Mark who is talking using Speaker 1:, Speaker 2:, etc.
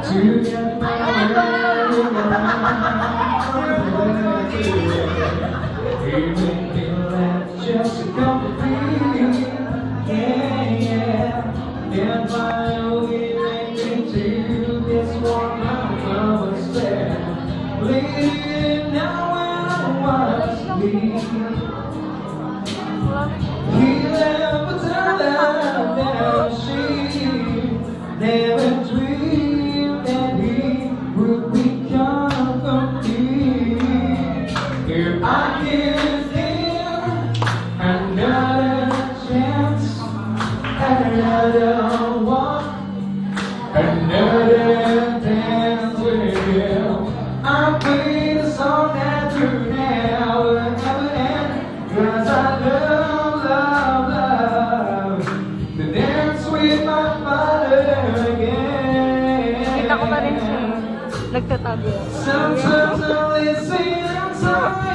Speaker 1: Just a couple feet, yeah, yeah. And finally make me to this one I was there. Lady, now when I was asleep, he never turned out that she never dreamed that he would become complete. If I give him another chance, another walk, another dance with him, I'll play the song that will never ever end. 'Cause I love, love, love to dance with my father again.
Speaker 2: Kita ko pa rin siya. Nagtatago.
Speaker 1: Sometimes I listen, sometimes